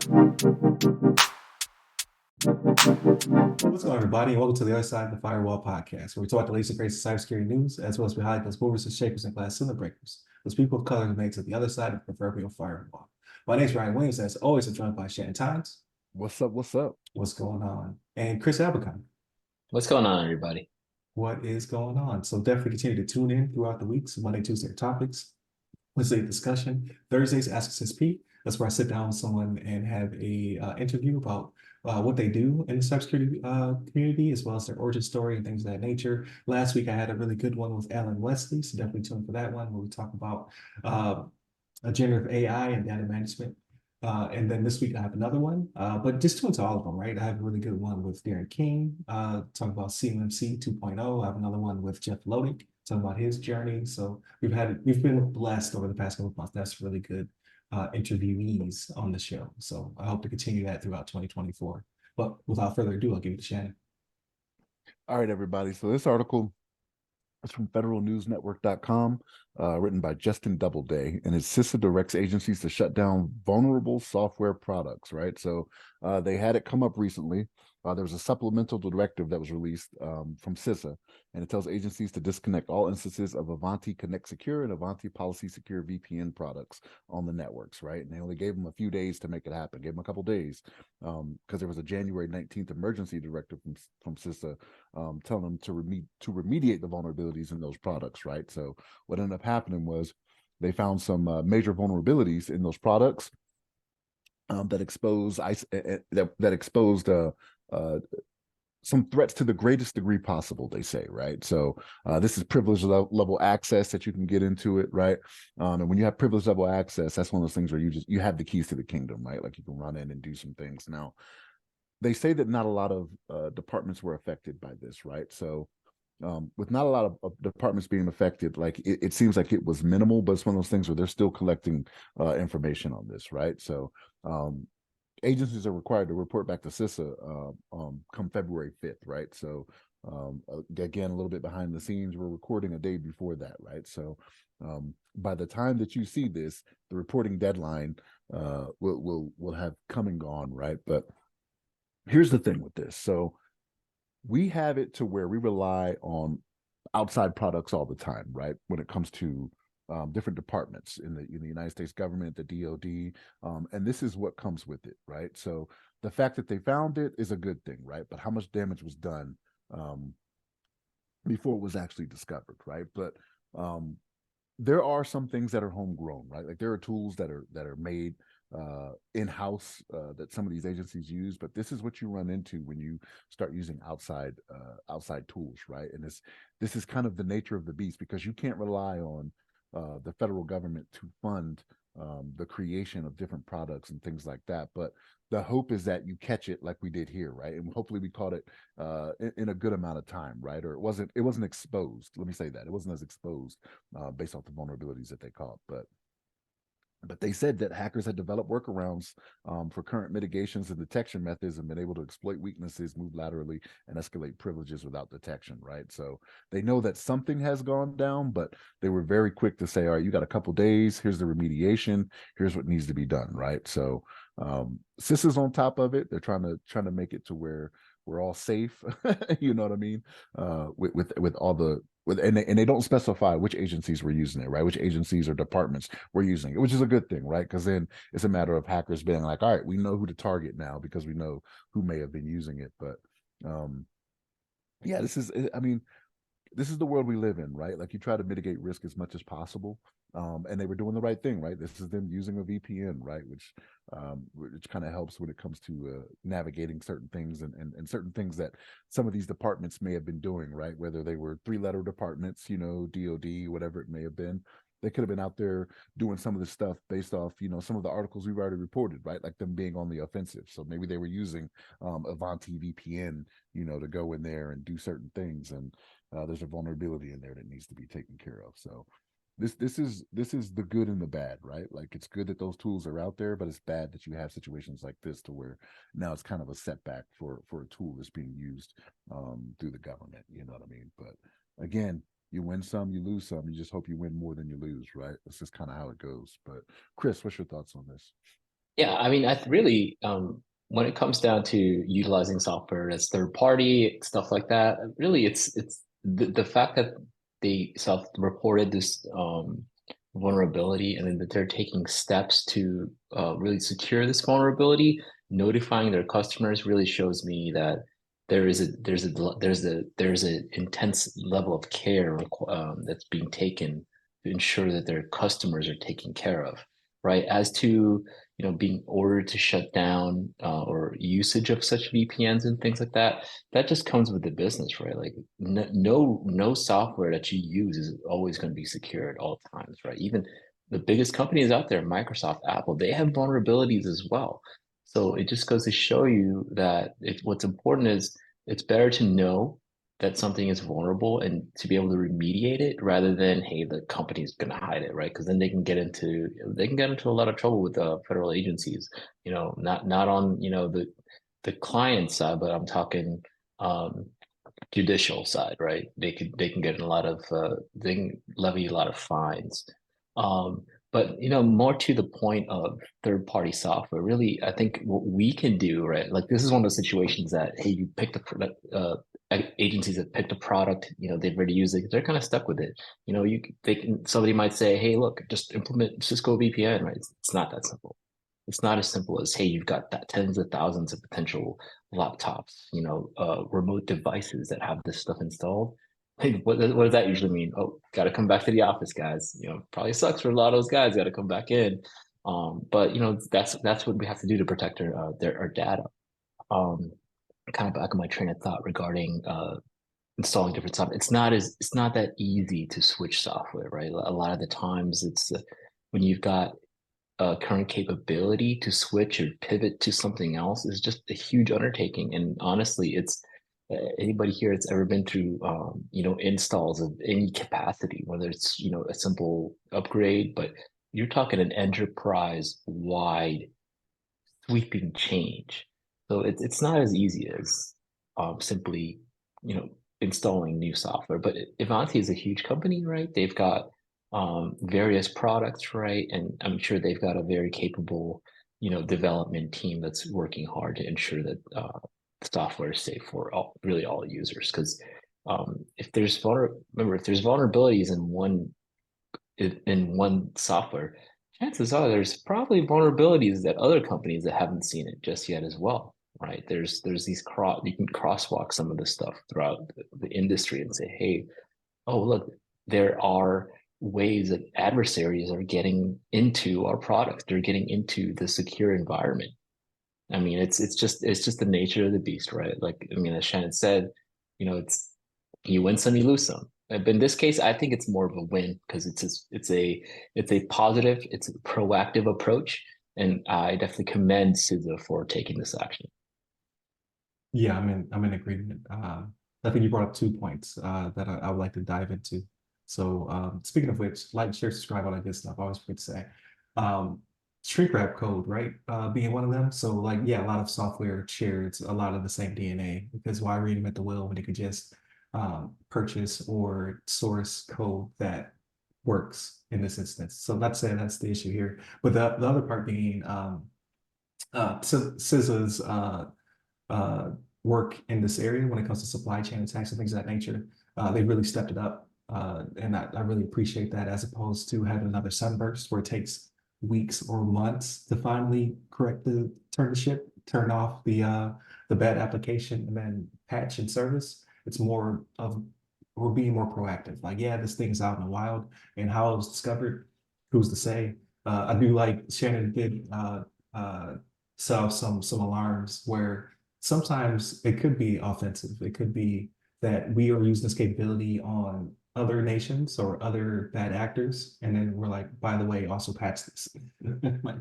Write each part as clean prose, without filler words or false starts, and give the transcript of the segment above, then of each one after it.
What's going on, everybody, and welcome to the other side of the Firewall podcast, where we talk about the latest and greatest cybersecurity news, as well as we highlight those movers and shakers and glass ceiling breakers, those people of color who make it to the other side of the proverbial firewall. My name is Ryan Williams, and as always, I'm joined by Shannon Times. What's up? What's up? What's going on? And Chris Abercon. What's going on, everybody? What is going on? So definitely continue to tune in throughout the weeks. Monday, Tuesday topics, Wednesday discussion, Thursdays Ask Us SP. That's where I sit down with someone and have a interview about what they do in the cybersecurity community, as well as their origin story and things of that nature. Last week, I had a really good one with Alan Wesley, so definitely tune in for that one, where we talk about generative AI and data management. And then this week I have another one, but just tune into all of them, right? I have a really good one with Darren King, talking about CMMC 2.0. I have another one with Jeff Lodick, talking about his journey. So we've been blessed over the past couple of months. That's really good interviewees on the show. So I hope to continue that throughout 2024. But without further ado, I'll give it to Shannon. All right, everybody. So this article is from federalnewsnetwork.com, written by Justin Doubleday, and it's CISA directs agencies to shut down vulnerable software products, right? So they had it come up recently. There was a supplemental directive that was released from CISA, and it tells agencies to disconnect all instances of Ivanti Connect Secure and Ivanti Policy Secure VPN products on the networks, right? And they only gave them a few days to make it happen, gave them a couple days, because there was a January 19th emergency directive from CISA telling them to remediate the vulnerabilities in those products, right? So what ended up happening was they found some major vulnerabilities in those products that exposed some threats to the greatest degree possible, they say, right? So this is privilege level access that you can get into it, right? And when you have privilege level access, that's one of those things where you have the keys to the kingdom, right? Like you can run in and do some things. Now, they say that not a lot of departments were affected by this, right? So with not a lot of departments being affected, like it seems like it was minimal, but it's one of those things where they're still collecting information on this, right? So agencies are required to report back to CISA come February 5th, right? So again, a little bit behind the scenes, we're recording a day before that, right? So by the time that you see this, the reporting deadline will have come and gone, right? But here's the thing with this. So we have it to where we rely on outside products all the time, right? When it comes to different departments in the United States government, the DoD, and this is what comes with it, right? So the fact that they found it is a good thing, right? But how much damage was done before it was actually discovered, right? But there are some things that are homegrown, right? Like there are tools that are made in-house that some of these agencies use, but this is what you run into when you start using outside tools, right? And this is kind of the nature of the beast, because you can't rely on the federal government to fund the creation of different products and things like that. But the hope is that you catch it like we did here, right? And hopefully we caught it in a good amount of time, right? Or it wasn't exposed. Let me say that it wasn't as exposed based off the vulnerabilities that they caught, but they said that hackers had developed workarounds for current mitigations and detection methods and been able to exploit weaknesses, move laterally, and escalate privileges without detection, right? So they know that something has gone down, but they were very quick to say, all right, you got a couple days, here's the remediation, here's what needs to be done, right? So CISA's on top of it. They're trying to make it to where we're all safe, you know what I mean? With all the and they don't specify which agencies were using it, right? Which agencies or departments were using it, which is a good thing, right? Because then it's a matter of hackers being like, all right, we know who to target now because we know who may have been using it. But yeah, this is the world we live in, right? Like you try to mitigate risk as much as possible. And they were doing the right thing, right? This is them using a VPN, right? Which kind of helps when it comes to navigating certain things and certain things that some of these departments may have been doing, right? Whether they were 3-letter departments, DoD, whatever it may have been. They could have been out there doing some of this stuff based off, some of the articles we've already reported, right? Like them being on the offensive. So maybe they were using Ivanti VPN, to go in there and do certain things. And there's a vulnerability in there that needs to be taken care of. So this is the good and the bad, right? Like it's good that those tools are out there, but it's bad that you have situations like this to where now it's kind of a setback for a tool that's being used through the government. You know what I mean? But again, you win some, you lose some. You just hope you win more than you lose, right? That's just kind of how it goes. But Chris, what's your thoughts on this? Yeah, I mean, I really, when it comes down to utilizing software that's third party, stuff like that, really it's the fact that they self-reported this vulnerability and then that they're taking steps to really secure this vulnerability, notifying their customers really shows me that there's a intense level of care that's being taken to ensure that their customers are taken care of, right? As to being ordered to shut down or usage of such VPNs and things like that, that just comes with the business, right? Like no software that you use is always going to be secure at all times, right? Even the biggest companies out there, Microsoft, Apple, they have vulnerabilities as well. So it just goes to show you that what's important is it's better to know that something is vulnerable and to be able to remediate it rather than, hey, the company's going to hide it, right? Because then they can get into a lot of trouble with federal agencies. Not on the client side, but I'm talking um, judicial side, right? They can get in a lot of they can levy a lot of fines. Um, but more to the point of third party software, really, I think what we can do, right? Like this is one of those situations that hey, you picked agencies that picked a product, they've already used it, they're kind of stuck with it. Somebody might say, hey, look, just implement Cisco VPN, right? It's not that simple. It's not as simple as, hey, you've got that tens of thousands of potential laptops, remote devices that have this stuff installed. Hey, what does that usually mean? Oh, got to come back to the office, guys. Probably sucks for a lot of those guys. Got to come back in. But that's what we have to do to protect our data. Um, Kind of back on my train of thought regarding installing different software. It's not that easy to switch software, right? A lot of the times it's when you've got current capability to switch or pivot to something else is just a huge undertaking. And honestly, it's anybody here that's ever been through, installs of any capacity, whether it's, a simple upgrade, but you're talking an enterprise wide sweeping change. So it's not as easy as simply, you know, installing new software. But Ivanti is a huge company, right? They've got various products, right? And I'm sure they've got a very capable, development team that's working hard to ensure that the software is safe for really all users. Because remember, if there's vulnerabilities in one software, chances are there's probably vulnerabilities that other companies that haven't seen it just yet as well, right? There's these you can crosswalk some of this stuff throughout the industry and say, hey, oh look, there are ways that adversaries are getting into our products. They're getting into the secure environment. I mean, it's just the nature of the beast, right? Like, I mean, as Shannon said, it's you win some, you lose some. But in this case, I think it's more of a win because it's a positive, it's a proactive approach, and I definitely commend CISA for taking this action. Yeah, I'm in agreement. I think you brought up 2 points that I would like to dive into. So speaking of which, like, share, subscribe, all that good stuff. I always forget to say. Um, Shrink wrap code, right? Being one of them. So like, yeah, a lot of software shares a lot of the same DNA because why reinvent the wheel when you could just purchase or source code that works in this instance. So that's the issue here. But the other part being CISA's uh, work in this area when it comes to supply chain attacks and things of that nature. They really stepped it up. And I really appreciate that as opposed to having another sunburst where it takes weeks or months to finally turn the ship, turn off the bad application and then patch and service. It's more of we're being more proactive. Like, yeah, this thing's out in the wild and how it was discovered, who's to say? I do like Shannon did set off some alarms where sometimes it could be offensive. It could be that we are using this capability on other nations or other bad actors. And then we're like, by the way, also patch this. Like,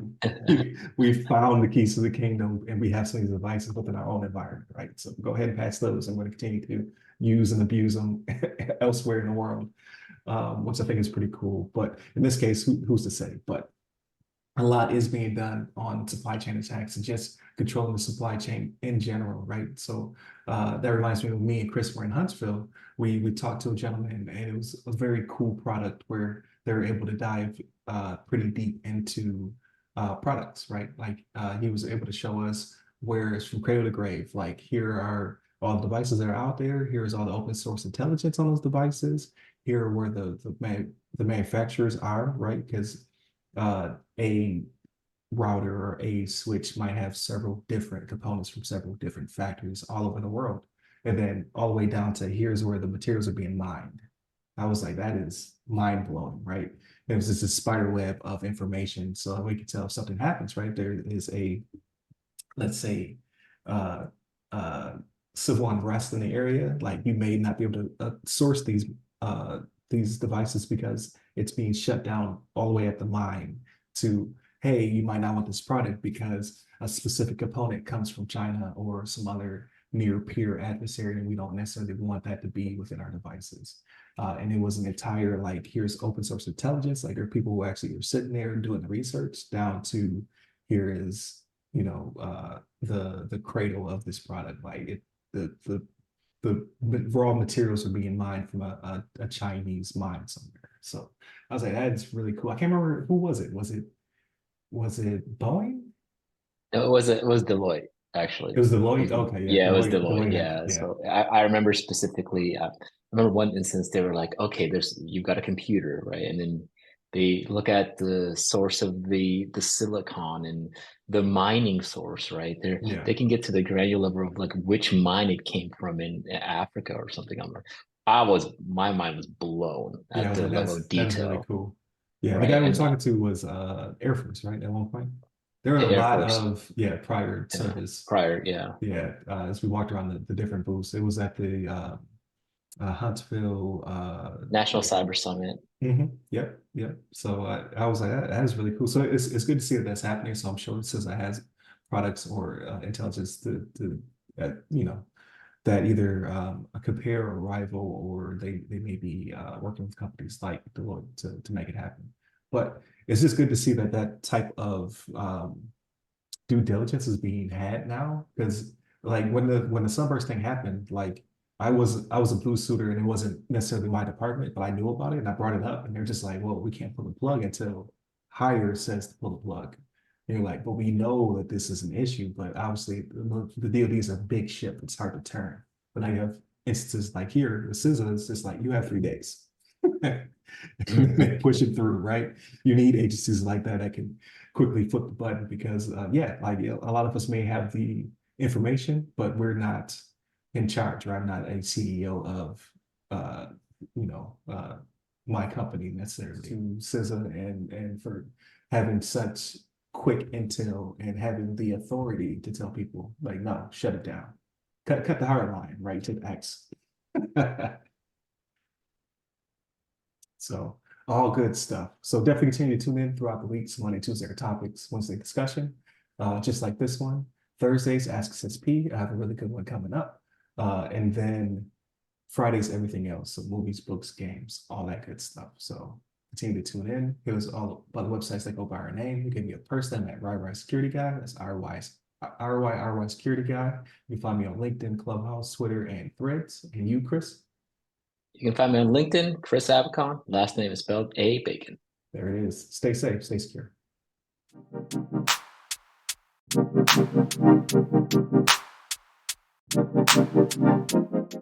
we found the keys to the kingdom and we have some of these devices within our own environment, right? So go ahead and patch those. And we're going to continue to use and abuse them elsewhere in the world, which I think is pretty cool. But in this case, who's to say? But a lot is being done on supply chain attacks and just controlling the supply chain in general, right? So that reminds me of me and Chris were in Huntsville. We talked to a gentleman and it was a very cool product where they were able to dive pretty deep into products, right? Like he was able to show us where it's from cradle to grave. Like here are all the devices that are out there. Here's all the open source intelligence on those devices. Here are where the manufacturers are, right? Because a router or a switch might have several different components from several different factories all over the world. And then all the way down to here's where the materials are being mined. I was like, that is mind blowing, right? It was just a spider web of information. So we could tell if something happens, right? There is a, let's say, uh, civil unrest in the area. Like you may not be able to source these devices because it's being shut down all the way at the mine to, hey, you might not want this product because a specific component comes from China or some other near peer adversary, and we don't necessarily want that to be within our devices. And it was an entire, like, here's open source intelligence. Like there are people who actually are sitting there doing the research down to here is, the cradle of this product. Like the raw materials are being mined from a Chinese mine somewhere. So I was like, that's really cool. I can't remember who was it. Was it Boeing? No, it was Deloitte, actually. It was Deloitte. Okay, Yeah, it was Deloitte. Deloitte. Yeah. So I remember specifically, I remember one instance they were like, okay, you've got a computer, right? And then they look at the source of the silicon and the mining source, right? Yeah. They can get to the granular level of like which mine it came from in Africa or something. My mind was blown Yeah, I at was the like, level of that is really detail, cool. Yeah, the right? guy we were And talking to was Air Force, right? At one point. There were a Air lot Force, of prior service. prior, yeah. Yeah, as we walked around the different booths. It was at the Huntsville. National Cyber Summit. Yep. So I was like, that is really cool. So it's good to see that that's happening. So I'm sure CISA has products or intelligence to that either compare or rival, or they may be working with companies like Deloitte to make it happen. But it's just good to see that that type of due diligence is being had now, because like when the sunburst thing happened, like I was a blue suitor and it wasn't necessarily my department, but I knew about it and I brought it up and they're just like, well, we can't pull the plug until higher says to pull the plug. And you're like, but we know that this is an issue, but obviously the DoD is a big ship, it's hard to turn. But now you have instances like here, the CISA is just like, you have 3 days. Push it through, right? You need agencies like that can quickly flip the button because like a lot of us may have the information, but we're not in charge, right? I'm not a CEO of my company necessarily. To CISA and for having such quick intel and having the authority to tell people like, no, shut it down. Cut the hard line, right? Take X. So all good stuff. So definitely continue to tune in throughout the weeks. Monday, Tuesday are topics, Wednesday discussion, just like this one. Thursdays, Ask CSP. I have a really good one coming up. And then Fridays, everything else. So movies, books, games, all that good stuff. So continue to tune in. Here's all about the websites that go by our name. You can be a person at RY Security Guy. That's RY Security Guy. You can find me on LinkedIn, Clubhouse, Twitter, and Threads. And you, Chris? You can find me on LinkedIn, Chris Avicon. Last name is spelled A. Bacon. There it is. Stay safe, stay secure.